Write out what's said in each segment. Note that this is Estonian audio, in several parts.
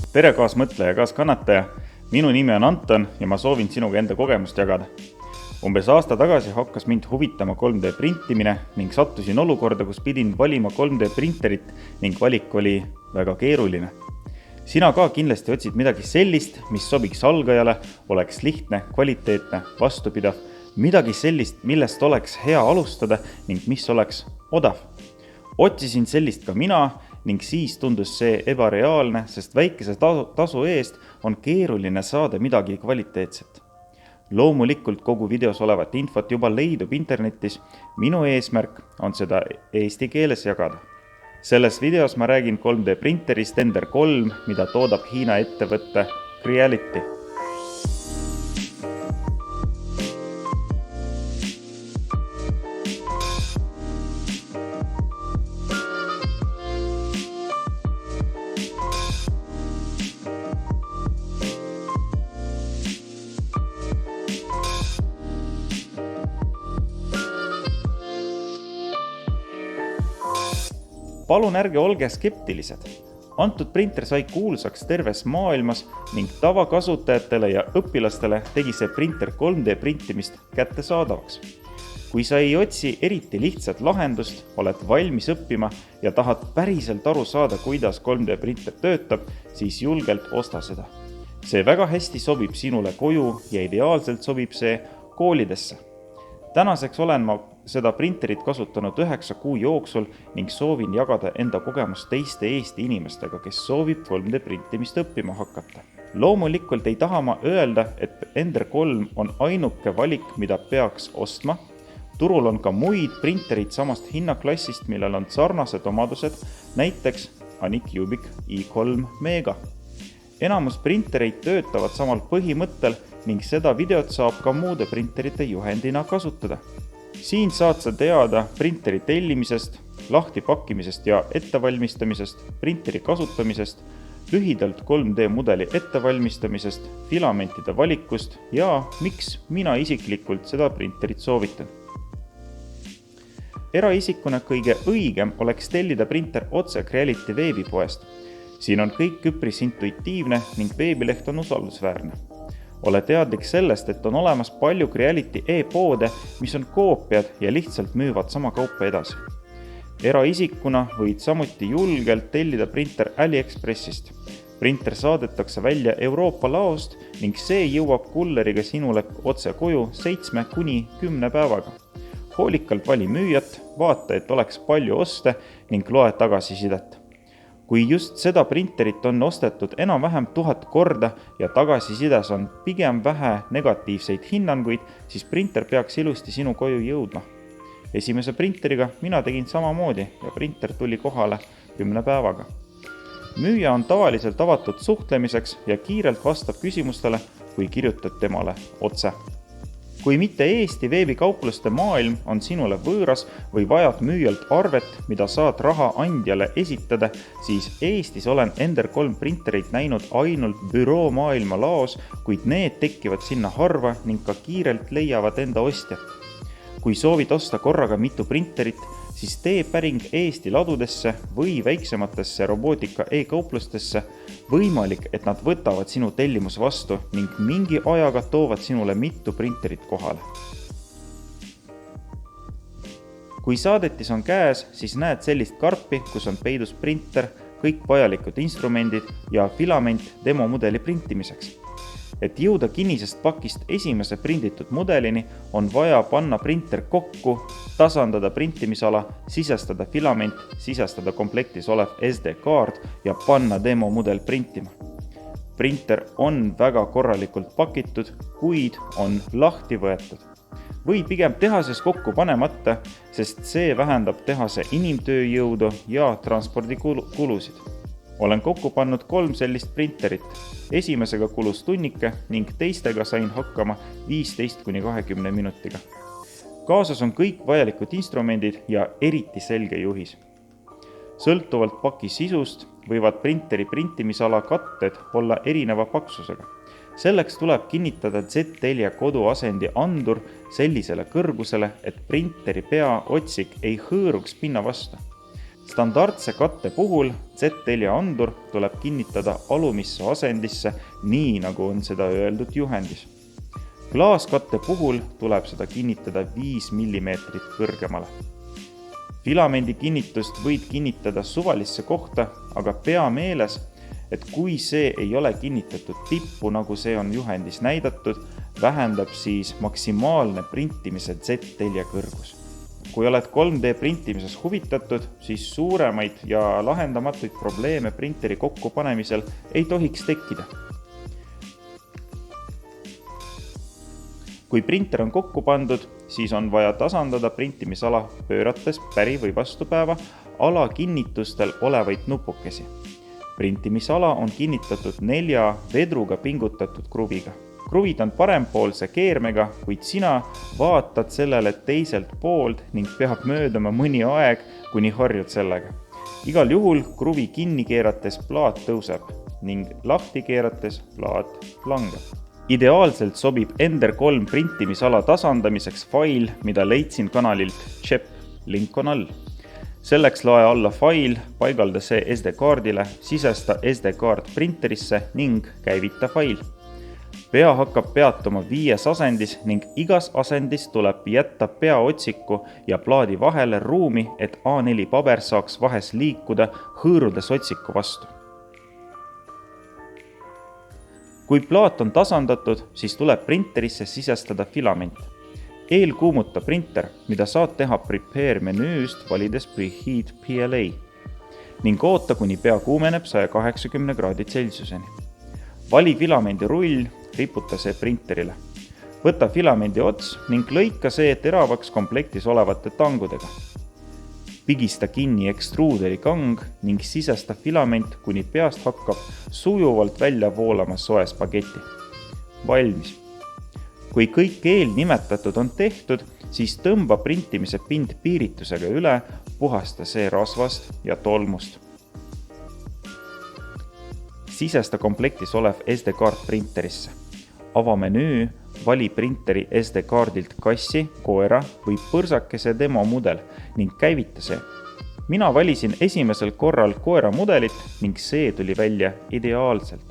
Tere kaasmõtleja ja kaaskannataja, minu nimi on Anton ja ma soovin sinuga enda kogemust jagada. Umbes aasta tagasi hakkas mind huvitama 3D printimine ning sattusin olukorda, kus pidin valima 3D printerit ning valik oli väga keeruline. Sina ka kindlasti otsid midagi sellist, mis sobiks algajale, oleks lihtne, kvaliteetne, vastupidav, midagi sellist, millest oleks hea alustada ning mis oleks odav. Otsisin sellist ka mina ning siis tundus see ebareaalne, sest väikese tasu eest on keeruline saada midagi kvaliteetset. Loomulikult kogu videos olevat infot juba leidub internetis, minu eesmärk on seda eesti keeles jagada. Selles videos ma räägin 3D printerist Ender 3, mida toodab Hiina ettevõtte Creality. Palun ärge olge skeptilised. Antud printer sai kuulsaks terves maailmas ning tavakasutajatele ja õpilastele tegi see printer 3D printimist kättesaadavaks. Kui sa ei otsi eriti lihtsat lahendust, oled valmis õppima ja tahad päriselt aru saada, kuidas 3D printer töötab, siis julgelt osta seda. See väga hästi sobib sinule koju ja ideaalselt sobib see koolidesse. Tänaseks olen ma seda printerit kasutanud 9 kuu jooksul ning soovin jagada enda kogemust teiste Eesti inimestega, kes soovib 3D printimist õppima hakata. Loomulikult ei taha ma öelda, et Ender 3 on ainuke valik, mida peaks ostma. Turul on ka muid printerid samast hinnaklassist, millel on sarnased omadused, näiteks Anycubic i3 Mega. Enamus printereid töötavad samal põhimõttel ning seda videot saab ka muude printerite juhendina kasutada. Siin saad sa teada printeri tellimisest, lahtipakkimisest ja ettevalmistamisest, printeri kasutamisest, lühidalt 3D mudeli ettevalmistamisest, filamentide valikust ja miks mina isiklikult seda printerit soovitan. Eraisikuna kõige õigem oleks tellida printer otse Creality veebipoest. Siin on kõik üpris intuitiivne ning veebileht on usaldusväärne. Ole teadlik sellest, et on olemas palju Creality e-poode, mis on koopiad ja lihtsalt müüvad sama kaupa edasi. Eraisikuna võid samuti julgelt tellida printer AliExpressist. Printer saadetakse välja Euroopa laost ning see jõuab kulleriga sinule otse koju 7–10 päevaga. Hoolikalt vali müüjat, vaata, et oleks palju oste ning loe tagasisidet. Kui just seda printerit on ostetud enam-vähem 1000 korda ja tagasisides on pigem vähe negatiivseid hinnanguid, siis printer peaks ilusti sinu koju jõudma. Esimese printeriga mina tegin samamoodi ja printer tuli kohale 10 päevaga. Müüja on tavaliselt avatud suhtlemiseks ja kiirelt vastab küsimustele, kui kirjutad temale otse. Kui mitte Eesti veebikaupluste maailm on sinule võõras või vajad müüjalt arvet, mida saad raha andjale esitada, siis Eestis olen Ender 3 printerit näinud ainult büroo maailma laos, kuid need tekivad sinna harva ning ka kiirelt leiavad enda ostjat. Kui soovid osta korraga mitu printerit, siis tee päring Eesti ladudesse või väiksematesse robootika e-kauplustesse. Võimalik, et nad võtavad sinu tellimus vastu ning mingi ajaga toovad sinule mitu printerit kohale. Kui saadetis on käes, siis näed sellist karpi, kus on peidus printer, kõik vajalikud instrumendid ja filament demomudeli printimiseks. Et jõuda kinnisest pakist esimese prinditud mudelini, on vaja panna printer kokku, tasandada printimisala, sisestada filament, sisestada komplektis olev SD-kaard ja panna demomudel printima. Printer on väga korralikult pakitud, kuid on lahti võetud. Või pigem tehases kokku panemata, sest see vähendab tehase inimtööjõudu ja transpordikulusid. Olen kokku pannud 3 sellist printerit. Esimesega kulus tunnike ning teistega sain hakkama 15–20 minutiga. Kaasas on kõik vajalikud instrumendid ja eriti selge juhis. Sõltuvalt paki sisust võivad printeri printimisala katted olla erineva paksusega. Selleks tuleb kinnitada Z-telje koduasendi andur sellisele kõrgusele, et printeri pea otsik ei hõõruks pinna vastu. Standardse katte puhul Z4 andur tuleb kinnitada alumisse asendisse, nii nagu on seda öeldud juhendis. Klaaskatte puhul tuleb seda kinnitada 5 mm kõrgemale. Filamendi kinnitust võid kinnitada suvalisse kohta, aga pea meeles, et kui see ei ole kinnitatud tippu, nagu see on juhendis näidatud, vähendab siis maksimaalne printimise Z4 kõrgus. Kui oled 3D printimises huvitatud, siis suuremaid ja lahendamatuid probleeme printeri kokkupanemisel ei tohiks tekkida. Kui printer on kokku pandud, siis on vaja tasandada printimisala pöörates päri või vastupäeva alakinnitustel olevaid nupukesi. Printimisala on kinnitatud 4 vedruga pingutatud kruviga. Kruvid on parempoolse keermega, kuid sina vaatad sellele teiselt poolt ning peab mööduma mõni aeg, kuni harjud sellega. Igal juhul kruvi kinni keerates plaat tõuseb ning lahti keerates plaat langeb. Ideaalselt sobib Ender 3 printimisala tasandamiseks fail, mida leidsin kanalilt CHEP, link on all. Selleks lae alla fail, paigalda see SD-kaardile, sisesta SD-kaart printerisse ning käivita fail. Pea hakkab peatuma 5 asendis ning igas asendis tuleb jätta peaotsiku ja plaadi vahele ruumi, et A4 paber saaks vahes liikuda hõõrudes otsiku vastu. Kui plaat on tasandatud, siis tuleb printerisse sisestada filament. Eelkuumuta printer, mida saad teha Prepare menüüst valides Preheat PLA ning oota, kuni pea kuumeneb 180 kraadi Celsiuseni. Vali filamendi rull, riputa see printerile. Võta filamendi ots ning lõika see teravaks komplektis olevate tangudega. Pigista kinni ekstruuderi kang ning sisesta filament, kuni peast hakkab sujuvalt välja voolama soe spageti. Valmis. Kui kõik eelnimetatud on tehtud, siis tõmba printimise pind piiritusega üle, puhasta see rasvast ja tolmust. Sisesta komplektis olev SD-kaart printerisse. Ava menüü, vali printeri SD-kaardilt kassi, koera või põrsakese demo mudel ning käivita see. Mina valisin esimesel korral koera mudelit ning see tuli välja ideaalselt.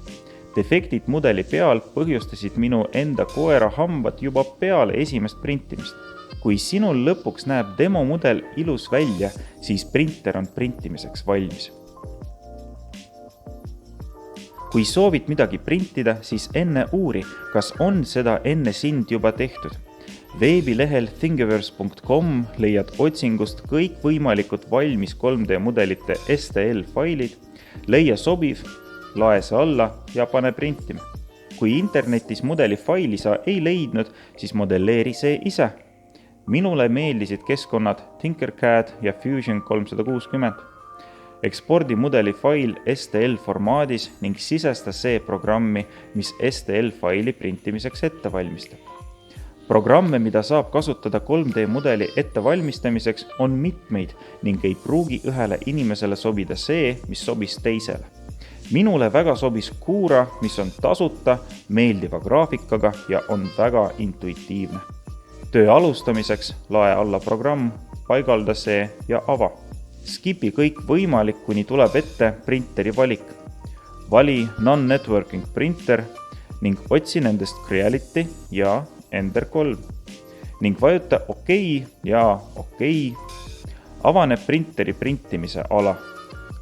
Defektid mudeli peal põhjustasid minu enda koera hambad juba peale esimest printimist. Kui sinul lõpuks näeb demo mudel ilus välja, siis printer on printimiseks valmis. Kui soovid midagi printida, siis enne uuri, kas on seda enne sind juba tehtud. Veebilehel thingiverse.com leiad otsingust kõik võimalikud valmis 3D mudelite STL failid, leia sobiv, lae see alla ja pane printima. Kui internetis mudeli faili sa ei leidnud, siis modelleeri see ise. Minule meeldisid keskkonnad Tinkercad ja Fusion 360. Ekspordi mudeli fail STL formaadis ning sisesta see programmi, mis STL faili printimiseks ette valmistab. Programme, mida saab kasutada 3D mudeli ettevalmistamiseks, on mitmeid ning ei pruugi ühele inimesele sobida see, mis sobis teisele. Minule väga sobis Cura, mis on tasuta, meeldiva graafikaga ja on väga intuitiivne. Töö alustamiseks lae alla programm, paigalda see ja ava. Skipi kõik võimalik, kuni tuleb ette printeri valik. Vali non-networking printer ning otsi nendest Creality ja Ender 3 ning vajuta OK ja OK. Avaneb printeri printimise ala.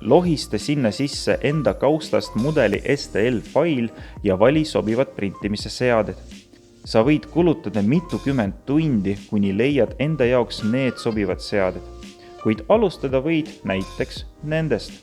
Lohista sinna sisse enda kaustast mudeli STL fail ja vali sobivad printimise seaded. Sa võid kulutada mitukümmend tundi, kuni leiad enda jaoks need sobivad seaded. Kuid alustada võid näiteks nendest.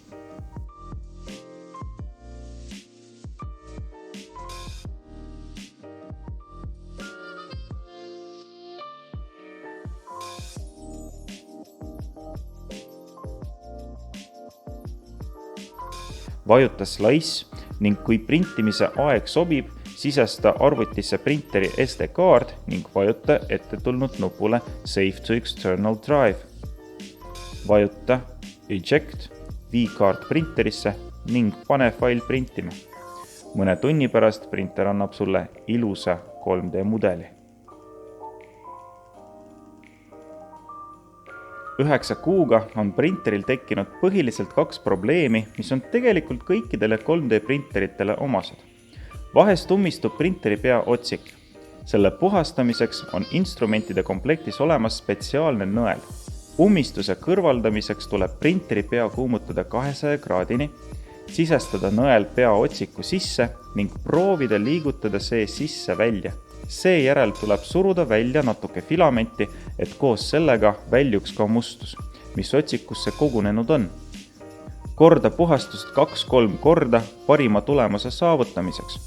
Vajuta slice ning kui printimise aeg sobib, sisesta arvutisse printeri SD-kaard ning vajuta ette tulnud nupule Save to External Drive. Vajuta Eject, vii kaart printerisse ning pane fail printima. Mõne tunni pärast printer annab sulle ilusa 3D mudeli. 9 kuuga on printeril tekkinud põhiliselt 2 probleemi, mis on tegelikult kõikidele 3D printeritele omased. Vahest ummistub printeri pea otsik. Selle puhastamiseks on instrumentide komplektis olemas spetsiaalne nõel. Ummistuse kõrvaldamiseks tuleb printeri pea kuumutada 200 kraadini, sisestada nõel pea otsiku sisse ning proovida liigutada see sisse välja. Seejärel tuleb suruda välja natuke filamenti, et koos sellega väljuks ka mustus, mis otsikusse kogunenud on. Korda puhastust 2-3 korda parima tulemuse saavutamiseks.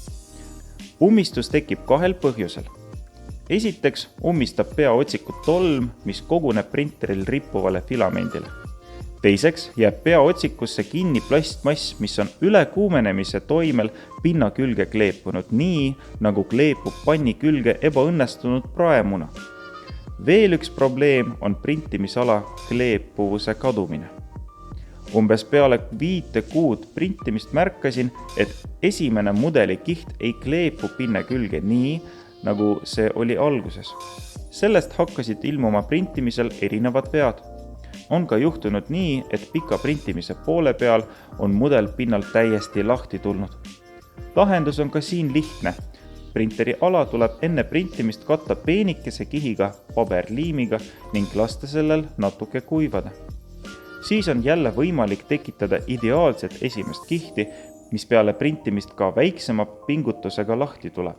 Ummistus tekib 2 põhjusel. Esiteks ummistab pea otsikut tolm, mis koguneb printeril rippuvale filamendile. Teiseks jääb pea otsikusse kinni plastmass, mis on ülekuumenemise toimel pinna külge kleepunud, nii nagu kleepub panni külge ebaõnnestunud praemuna. Veel üks probleem on printimisala kleepuvuse kadumine. Umbes peale 5 kuud printimist märkasin, et esimene mudeli kiht ei kleepu pinne külge nii, nagu see oli alguses. Sellest hakkasid ilmuma printimisel erinevad vead. On ka juhtunud nii, et pika printimise poole peal on mudel pinnalt täiesti lahti tulnud. Lahendus on ka siin lihtne. Printeri ala tuleb enne printimist katta peenikese kihiga paberliimiga ning lasta sellel natuke kuivada. Siis on jälle võimalik tekitada ideaalset esimest kihti, mis peale printimist ka väiksema pingutusega lahti tuleb.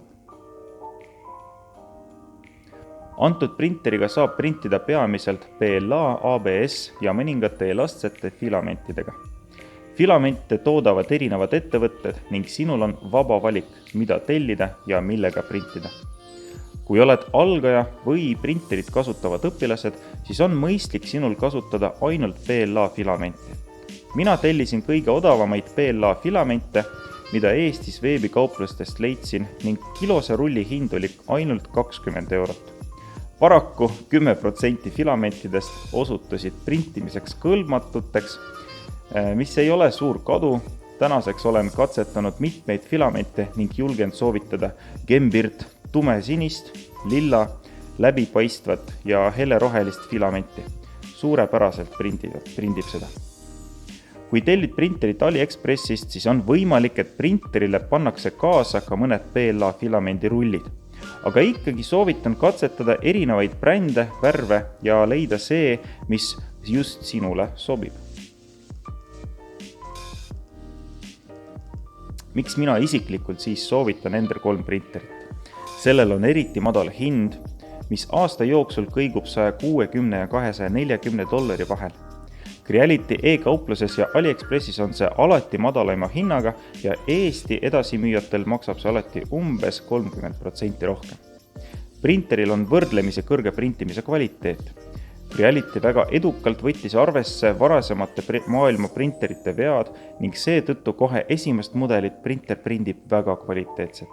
Antud printeriga saab printida peamiselt PLA, ABS ja mõningate elastsete filamentidega. Filamente toodavad erinevad ettevõtted ning sinul on vaba valik, mida tellida ja millega printida. Kui oled algaja või printerit kasutavad õpilased, siis on mõistlik sinul kasutada ainult PLA filamenti. Mina tellisin kõige odavamaid PLA filamente, mida Eestis veebikauplustest leidsin ning kilose rulli hind oli ainult 20 eurot. Paraku 10% filamentidest osutusid printimiseks kõlbmatuteks, mis ei ole suur kadu. Tänaseks olen katsetanud mitmeid filamente ning julgen soovitada Gembirt tumesinist, lilla, läbipaistvat ja hellerohelist filamenti. Suurepäraselt prindib seda. Kui tellid printerit AliExpressist, siis on võimalik, et printerile pannakse kaasa ka mõned PLA filamendi rullid. Aga ikkagi soovitan katsetada erinevaid brände, värve ja leida see, mis just sinule sobib. Miks mina isiklikult siis soovitan Ender 3 printerit? Sellel on eriti madal hind, mis aasta jooksul kõigub $160 ja $240 vahel. Creality e-kaupluses ja AliExpressis on see alati madalaima hinnaga ja Eesti edasimüüjatel maksab see alati umbes 30% rohkem. Printeril on võrdlemisi kõrge printimise kvaliteet. Creality väga edukalt võttis arvesse varasemate maailma printerite vead ning seetõttu kohe esimest mudelit printer prindib väga kvaliteetset.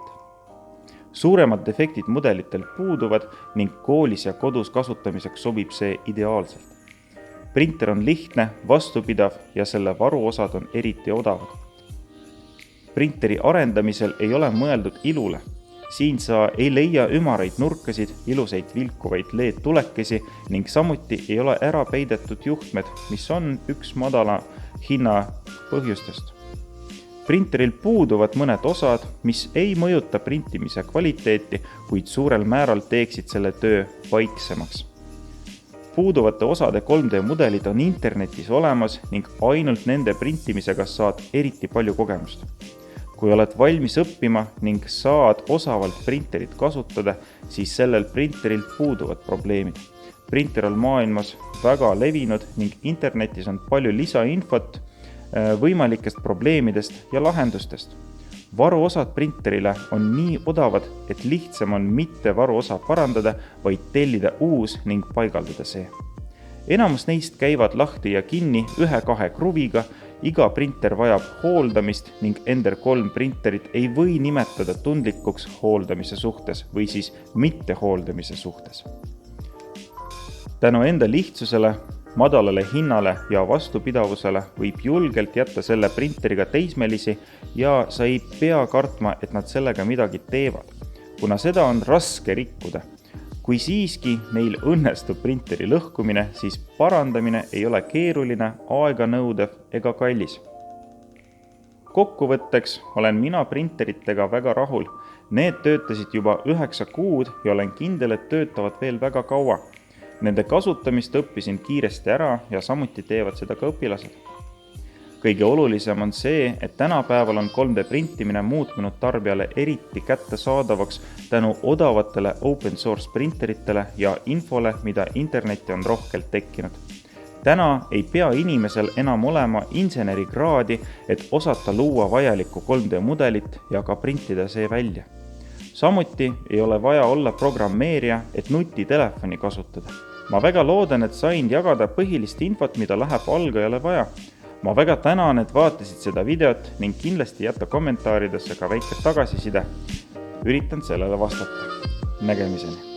Suuremad defektid mudelitel puuduvad ning koolis ja kodus kasutamiseks sobib see ideaalselt. Printer on lihtne, vastupidav ja selle varuosad on eriti odavad. Printeri arendamisel ei ole mõeldud ilule. Siin sa ei leia ümaraid nurkasid, ilusaid vilkuvaid LED-tulekesi ning samuti ei ole ära peidetud juhtmed, mis on üks madala hinna põhjustest. Printeril puuduvad mõned osad, mis ei mõjuta printimise kvaliteeti, kuid suurel määral teeksid selle töö vaiksemaks. Puuduvate osade 3D mudelid on internetis olemas ning ainult nende printimisega saad eriti palju kogemust. Kui oled valmis õppima ning saad osavalt printerit kasutada, siis sellel printeril puuduvad probleemid. Printer on maailmas väga levinud ning internetis on palju lisainfot võimalikest probleemidest ja lahendustest. Varuosad printerile on nii odavad, et lihtsam on mitte varuosa parandada, vaid tellida uus ning paigaldada see. Enamus neist käivad lahti ja kinni 1-2 kruviga, iga printer vajab hooldamist ning Ender 3 printerit ei või nimetada tundlikuks hooldamise suhtes või siis mitte hooldamise suhtes. Tänu enda lihtsusele, madalale hinnale ja vastupidavusele võib julgelt jätta selle printeriga teismelisi ja sa ei pea kartma, et nad sellega midagi teevad, kuna seda on raske rikkuda. Kui siiski meil õnnestub printeri lõhkumine, siis parandamine ei ole keeruline, aeganõudev ega kallis. Kokkuvõtteks olen mina printeritega väga rahul. Need töötasid juba 9 kuud ja olen kindel, et töötavad veel väga kaua. Nende kasutamist õppisin kiiresti ära ja samuti teevad seda ka õpilased. Kõige olulisem on see, et tänapäeval on 3D printimine muutnud tarbijale eriti kättesaadavaks tänu odavatele open source printeritele ja infole, mida internetti on rohkelt tekkinud. Täna ei pea inimesel enam olema insenerikraadi, et osata luua vajalikku 3D mudelit ja ka printida see välja. Samuti ei ole vaja olla programmeerija, et nutitelefoni kasutada. Ma väga loodan, et sain jagada põhilist infot, mida läheb algajale vaja. Ma väga tänan, et vaatasid seda videot ning kindlasti jätta kommentaaridesse ka väike tagasiside. Üritan sellele vastata. Nägemiseni!